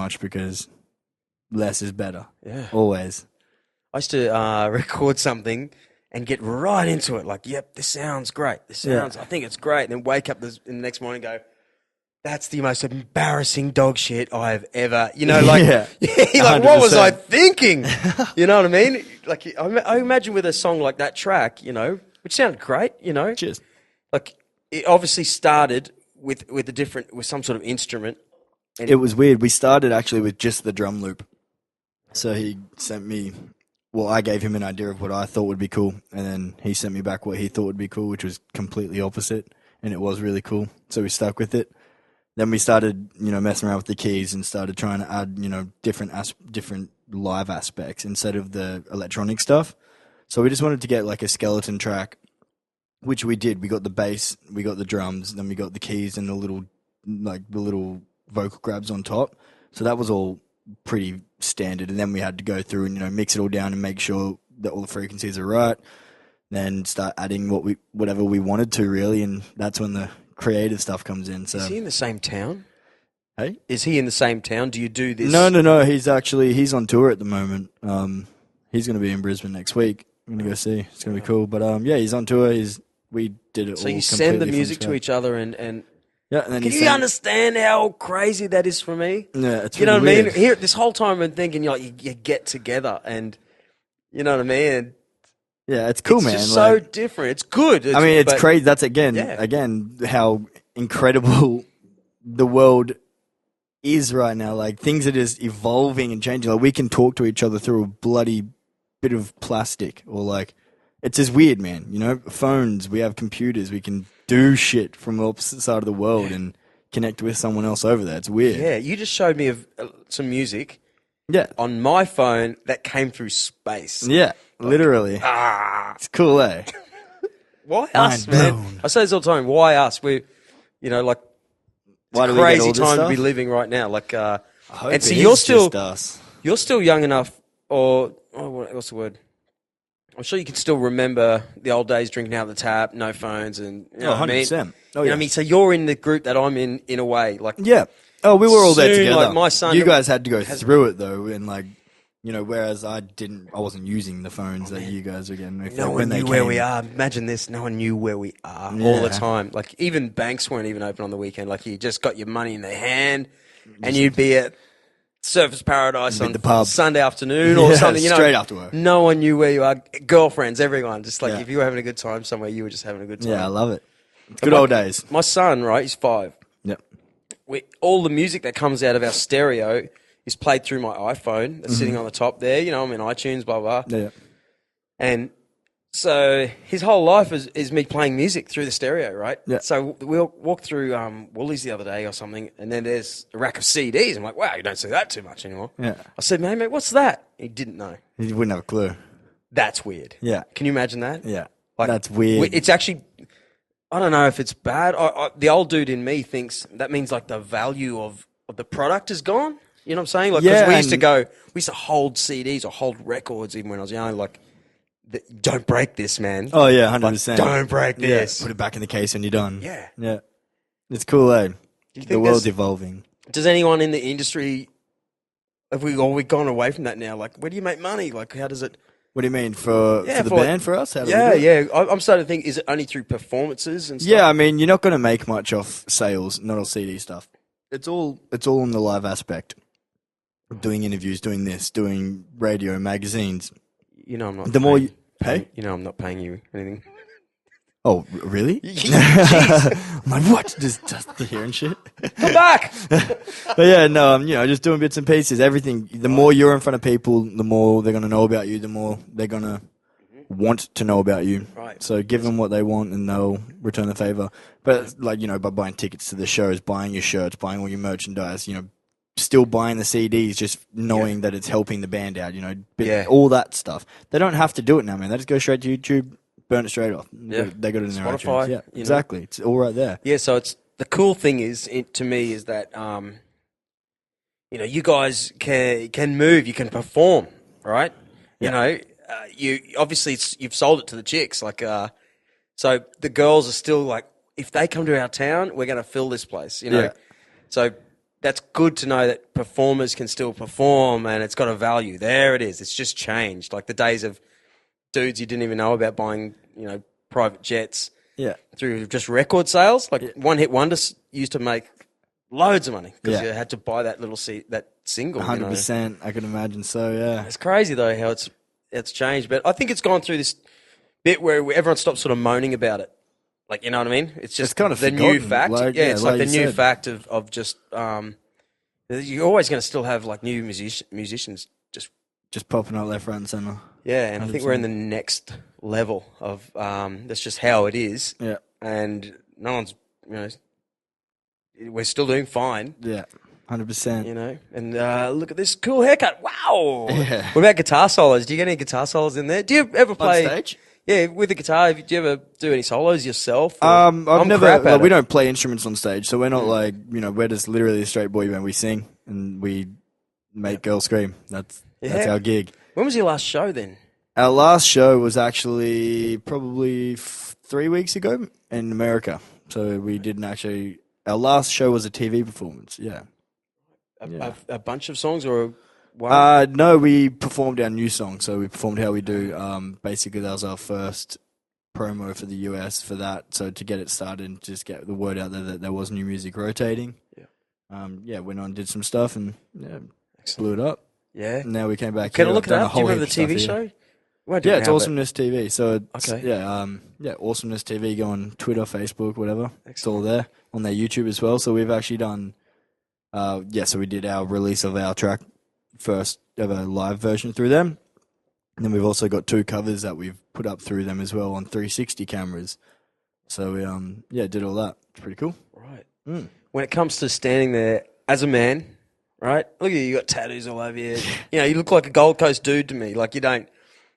much because less is better. Yeah. Always. I used to record something and get right into it. Like, yep, this sounds great. I think it's great. And then wake up in the next morning and go, that's the most embarrassing dog shit I've ever, like, like, what was I thinking? You know what I mean? Like, I imagine with a song like that track, which sounded great, Cheers. Like, it obviously started with some sort of instrument. And it was weird. We started actually with just the drum loop. So he sent me, I gave him an idea of what I thought would be cool. And then he sent me back what he thought would be cool, which was completely opposite. And it was really cool. So we stuck with it. Then we started, messing around with the keys and started trying to add, different live aspects instead of the electronic stuff. So we just wanted to get like a skeleton track, which we did. We got the bass, we got the drums, then we got the keys and the little vocal grabs on top. So that was all pretty standard. And then we had to go through and, mix it all down and make sure that all the frequencies are right. Then start adding whatever we wanted to, really. And that's when the creative stuff comes in. So is he in the same town? Hey? Is he in the same town? Do you do this? No. He's on tour at the moment. He's going to be in Brisbane next week. I'm going to go see. It's going to be cool. But he's on tour. We did it. So all you send the completely music from to each other and yeah. And then can you understand how crazy that is for me? Yeah, it's you know really what weird. I mean. Here, this whole time I'm thinking, you get together and you know what I mean. And yeah, it's cool, man. It's just so different. It's good. It's crazy. That's again how incredible the world is right now. Like, things are just evolving and changing. Like, we can talk to each other through a bloody bit of plastic, or like, it's just weird, man. Phones, we have computers, we can do shit from the opposite side of the world and connect with someone else over there. It's weird. Yeah, you just showed me some music. Yeah. On my phone that came through space. Yeah, literally. It's cool, eh? Why us, man? I say this all the time. Why us? Why it's a crazy time to be living right now. Like, and so you're still young enough, what's the word? I'm sure you can still remember the old days, drinking out of the tap, no phones, and 100%. I mean? You know what I mean? So you're in the group that I'm in a way. Like, yeah. Oh, we were all there together. Like my son, you guys had to go through it though, and whereas I wasn't using the phones that you guys were getting. No one knew where we are. Imagine this. No one knew where we are all the time. Like, even banks weren't even open on the weekend. Like, you just got your money in their hand and you'd be at Surfers Paradise on the pub Sunday afternoon or something. Straight after work. No one knew where you are. Girlfriends, everyone. Just like if you were having a good time somewhere, you were just having a good time. Yeah, I love it. It's good old days. My son, right, he's 5. Yep. All the music that comes out of our stereo is played through my iPhone that's sitting on the top there. I'm in iTunes, blah, blah. Yeah. And so his whole life is me playing music through the stereo, right? Yeah. So we'll walk through Woolies the other day or something, and then there's a rack of CDs. I'm like, wow, you don't see that too much anymore. Yeah. I said, mate, what's that? He didn't know. He wouldn't have a clue. That's weird. Yeah. Can you imagine that? Yeah. Like, that's weird. It's actually, I don't know if it's bad. The old dude in me thinks that means like the value of the product is gone. You know what I'm saying? Like, because we used to hold CDs or hold records even when I was young. Like, don't break this, man. Oh yeah, 100%. Don't break this. Put it back in the case when you're done. Yeah. Yeah. It's cool, eh? The world's evolving. Does anyone in the industry, have we gone away from that now? Like, where do you make money? Like, how does it? What do you mean for the band, for us? How do we do it? Yeah. I'm starting to think, is it only through performances and stuff? Yeah, I mean, you're not going to make much off sales, not all CD stuff. It's all in the live aspect. Doing interviews, doing this, doing radio, magazines. I'm not. Hey? I'm not paying you anything. Oh, really? I'm like, what? Just the hearing shit? Come back! But yeah, no, I'm just doing bits and pieces. Everything. The more you're in front of people, the more they're going to know about you, the more they're going to want to know about you. Right. So give them what they want and they'll return the favor. But by buying tickets to the shows, buying your shirts, buying all your merchandise, still buying the CDs, just knowing that it's helping the band out, all that stuff. They don't have to do it now, man. They just go straight to YouTube, burn it straight off. Yeah. They got it in their Spotify, iTunes. Yeah, exactly. It's all right there. Yeah, so it's the cool thing to me is that you guys can move, you can perform, right? Yeah. You obviously you've sold it to the chicks, like so the girls are still like, if they come to our town, we're going to fill this place, Yeah. So that's good to know that performers can still perform and it's got a value. There it is. It's just changed. Like the days of dudes you didn't even know about buying, private jets through just record sales. Like One Hit Wonders used to make loads of money because you had to buy that that single. 100%. I can imagine so, yeah. It's crazy though how it's changed. But I think it's gone through this bit where everyone stops sort of moaning about it. Like, you know what I mean? It's just kind of the forgotten. new fact. It's like the new fact of just you're always going to still have like new musicians just popping up left, right, and center. Yeah, and 100%. I think we're in the next level of that's just how it is. Yeah, and no one's we're still doing fine. Yeah, 100%. And look at this cool haircut. Wow. Yeah. What about guitar solos? Do you get any guitar solos in there? Do you ever play on stage? Yeah, with the guitar. Do you ever do any solos yourself? I've never. We don't play instruments on stage, so we're not like we're just literally a straight boy band. We sing and we make girls scream. That's our gig. When was your last show then? Our last show was actually probably 3 weeks ago in America. So we didn't actually. Our last show was a TV performance. Yeah. A bunch of songs or. Wow. No, we performed our new song. So we performed How We Do. Basically, that was our first promo for the US for that. So to get it started and just get the word out there that there was new music rotating. Yeah. Went on, did some stuff, and blew it up. Yeah. And now we came back. Can I look it up? Do you remember the TV show? Yeah, it's Awesomeness TV. So it's, Awesomeness TV. Go on Twitter, Facebook, whatever. Excellent. It's all there on their YouTube as well. So we've actually done. So we did our release of our track. First ever live version through them, and then we've also got 2 covers that we've put up through them as well on 360 cameras. So we did all that. It's pretty cool. Right. When it comes to standing there as a man, right? Look at you got tattoos all over you. You look like a Gold Coast dude to me. Like you don't,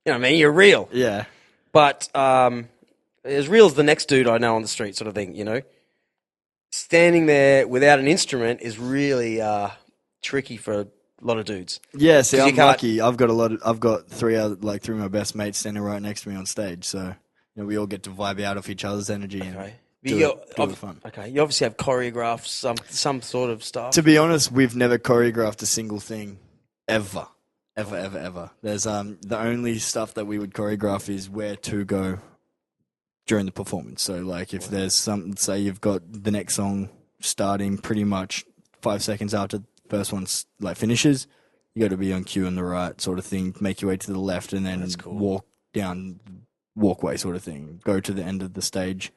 what I mean? You're real. Yeah. But as real as the next dude I know on the street, sort of thing. Standing there without an instrument is really tricky for a lot of dudes. Yeah, see, I'm lucky. I've got 3 of my best mates standing right next to me on stage. So we all get to vibe out of each other's energy and do it fun. Okay, you obviously have choreographed some sort of stuff. To be honest, we've never choreographed a single thing ever. There's the only stuff that we would choreograph is where to go during the performance. So like if there's something, say you've got the next song starting pretty much 5 seconds after first one finishes, you got to be on cue on the right sort of thing, make your way to the left and then walk down walkway sort of thing, go to the end of the stage,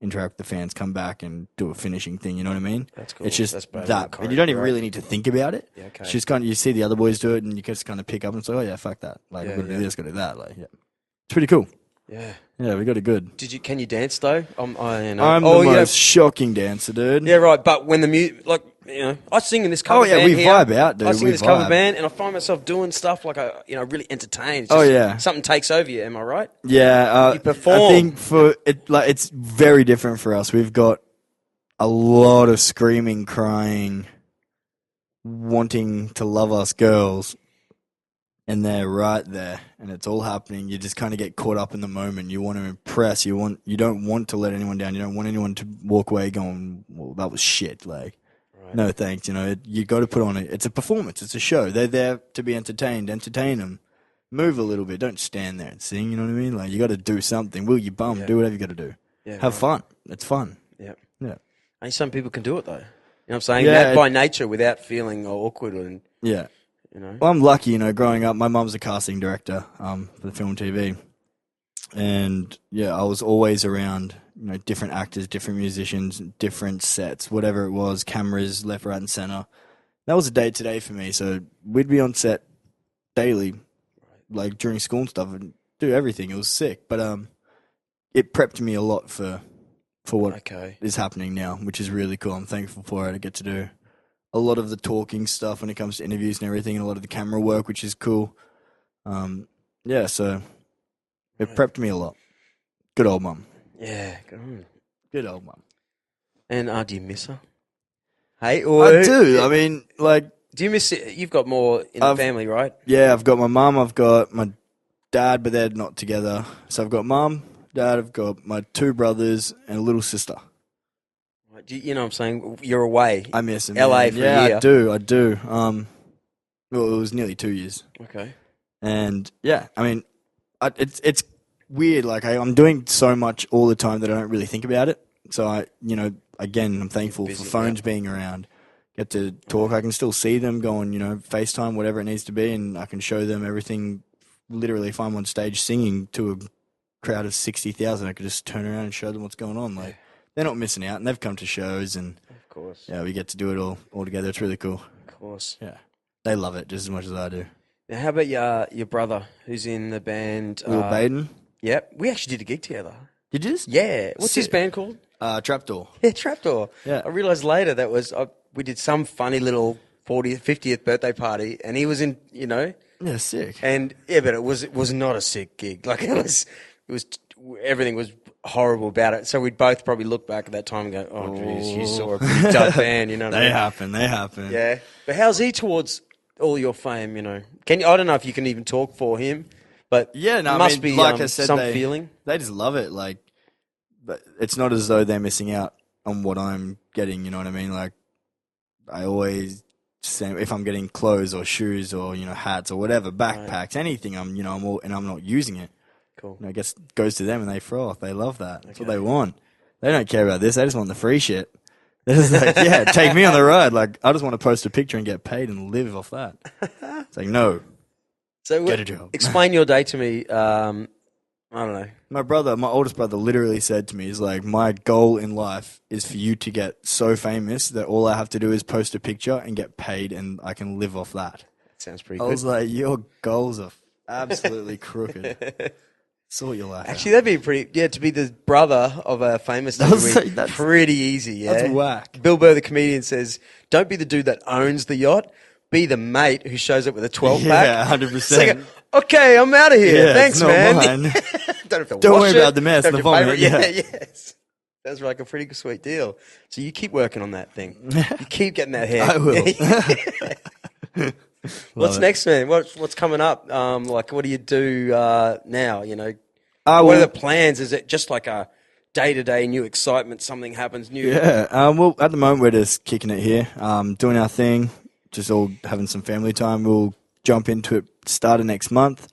interact with the fans, come back and do a finishing thing, you know what I mean? That's cool. It's just that. And you don't even really need to think about it. Yeah, okay. It's just kind of, you see the other boys do it and you just kind of pick up and say, oh yeah, fuck that. Like, we're going to do this, got to do that. Like, yeah. It's pretty cool. Yeah. Yeah, we got it good. Can you dance though? I'm the most shocking dancer, dude. Yeah, right. But when the music, I sing in this cover band. Oh yeah, we vibe out, dude. I sing in this cover band, and I find myself doing stuff like really entertained. It's just something takes over you. Am I right? Yeah, you perform. I think for it, it's very different for us. We've got a lot of screaming, crying, wanting to love us girls. And they're right there, and it's all happening. You just kind of get caught up in the moment. You want to impress. You don't want to let anyone down. You don't want anyone to walk away going, "Well, that was shit." Like, no thanks. You got to put on it. It's a performance. It's a show. They're there to be entertained. Entertain them. Move a little bit. Don't stand there and sing. You know what I mean? Like, you got to do something. Will you bum? Yeah. Do whatever you got to do. Yeah, have fun. It's fun. Yeah. Yeah. And some people can do it though. You know what I'm saying? Yeah, that by nature, without feeling awkward and yeah. Well, I'm lucky, growing up, my mum's a casting director for the film and TV. And, I was always around, different actors, different musicians, different sets, whatever it was, cameras, left, right, and center. That was a day-to-day for me. So we'd be on set daily, like during school and stuff, and do everything. It was sick. But it prepped me a lot for what is happening now, which is really cool. I'm thankful for it. I get to do a lot of the talking stuff when it comes to interviews and everything, and a lot of the camera work, which is cool. So it prepped me a lot. Good old mum. Yeah, good old mum. And do you miss her? Hey, I do. I mean, do you miss it? You've got more in the family, right? Yeah, I've got my mum, I've got my dad, but they're not together. So I've got mum, dad, I've got my 2 brothers and a little sister. You know what I'm saying? You're away. I miss him. LA man. for yeah, a year. I do. Well, it was nearly 2 years, Okay. and yeah, I mean, it's weird. Like I'm doing so much all the time that I don't really think about it. So again, I'm thankful busy, for phones being around. Get to talk. I can still see them, go on, FaceTime, whatever it needs to be, and I can show them everything. Literally, if I'm on stage singing to a crowd of 60,000, I could just turn around and show them what's going on. Like they're not missing out, and they've come to shows, and Of course. yeah, we get to do it all together. It's really cool. Of course. Yeah, they love it just as much as I do. Now, how about your brother who's in the band? Will Baden, Yep. We actually did a gig together. did you? Just? Yeah. What's his Sick. band called? Trapdoor. Yeah, Trapdoor. Yeah. I realised later that was we did some funny little 40th, 50th birthday party, and he was in, Yeah, sick. and yeah, but it was not a sick gig. Like it was everything was horrible about it. So we'd both probably look back at that time and go, "Oh, geez, you saw a pretty dud band," you know. What I mean? They happen. Yeah. But how's he towards all your fame? Can you? I don't know if you can even talk for him, but Yeah, no, must I mean, be like I said, some they, feeling. They just love it. Like, but it's not as though they're missing out on what I'm getting. You know what I mean? Like, I always say if I'm getting clothes or shoes or hats or whatever, backpacks, anything. I'm not using it. Cool. I guess it goes to them and they froth. They love that. That's what they want. They don't care about this. They just want the free shit. They're just like, yeah, take me on the ride. Like, I just want to post a picture and get paid and live off that. It's like, no. So Get a job. Explain your day to me. I don't know. My oldest brother literally said to me, he's like, my goal in life is for you to get so famous that all I have to do is post a picture and get paid and I can live off that. Sounds pretty I good. was like, your goals are absolutely crooked. Sort your life Actually, that'd be to be the brother of a famous dude would be pretty easy, yeah? That's whack. Bill Burr, the comedian, says, don't be the dude that owns the yacht, be the mate who shows up with a 12-pack. Yeah, 100%. It's like, okay, I'm out of here. Yeah, Thanks, it's not man. mine. Don't worry about the mess, Don't the have to pay vomit, for it. yeah. Yes. That's like a pretty sweet deal. So you keep working on that thing. You keep getting that hair. I will. What's next, man? What's coming up? Like, what do you do now? What are the plans? Is it just like a day-to-day new excitement? Something happens new? Yeah. Well, at the moment, we're just kicking it here, doing our thing, just all having some family time. We'll jump into it start of next month.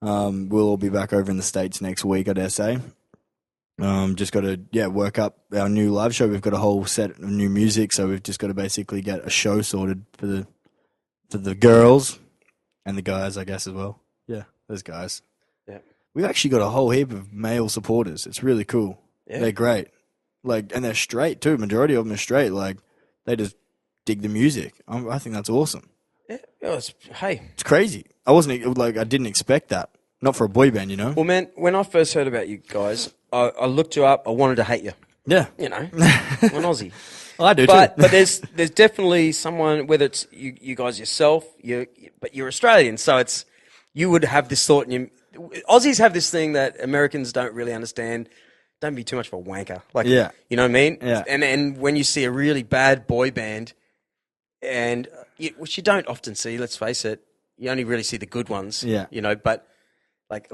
We'll all be back over in the States next week, I dare say. Just got to work up our new live show. We've got a whole set of new music, so we've just got to basically get a show sorted for the girls and the guys, I guess, as well. Yeah, those guys. Yeah. We've actually got a whole heap of male supporters. It's really cool. Yeah. They're great. Like, and they're straight too. Majority of them are straight. Like, they just dig the music. I think that's awesome. Yeah. It's crazy. I didn't expect that. Not for a boy band, Well, man, when I first heard about you guys, I looked you up. I wanted to hate you. Yeah. I'm an Aussie. I do But too. but there's definitely someone, whether it's you guys yourself, but you're Australian, so you would have this thought in you. Aussies have this thing that Americans don't really understand. Don't be too much of a wanker. Like, Yeah. you know what I mean? Yeah. And when you see a really bad boy band, which you don't often see, let's face it, you only really see the good ones. Yeah. But like,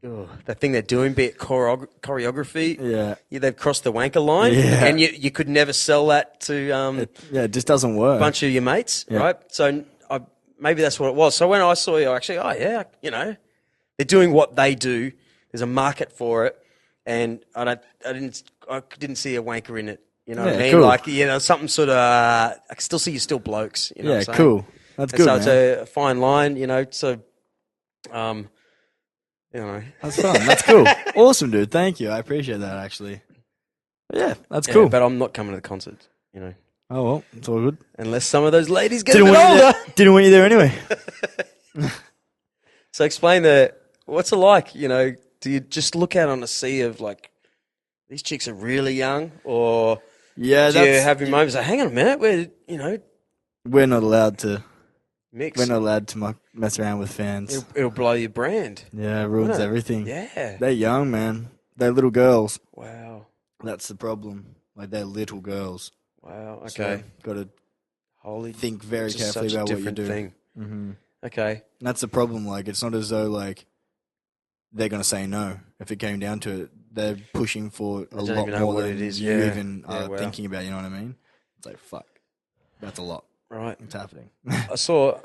the thing they're doing, be it choreography, they've crossed the wanker line, and you could never sell that to it just doesn't work. a bunch of your mates, right? So maybe that's what it was. So when I saw you, actually, they're doing what they do. There's a market for it, and I didn't see a wanker in it. You know what I mean? Cool. Like, something sort of. I can still see you're still blokes. You know what I'm saying? Cool. That's good. So man. it's a fine line, So, That's fun. That's cool. Awesome, dude. Thank you. I appreciate that. Actually. Yeah, that's cool. But I'm not coming to the concert. Oh well, it's all good. Unless some of those ladies get a bit older. Didn't want you there anyway. So explain what's it like? Do you just look out on a sea of like these chicks are really young, or do you have your moments like, hang on a minute, we're not allowed to mix? We're not allowed to mess around with fans. It'll blow your brand. Yeah, it ruins everything. Yeah, they're young, man. They're little girls. Wow, that's the problem. Like, they're little girls. Wow. Okay. So, got to think very carefully about what you do. Thing. Mm-hmm. Okay. And that's the problem. Like, it's not as though like they're gonna say no. If it came down to it, they're pushing for a don't lot even know more what than it is, you yeah. even Yeah, are wow. thinking about. You know what I mean? It's like fuck, that's a lot. Right. It's happening. I saw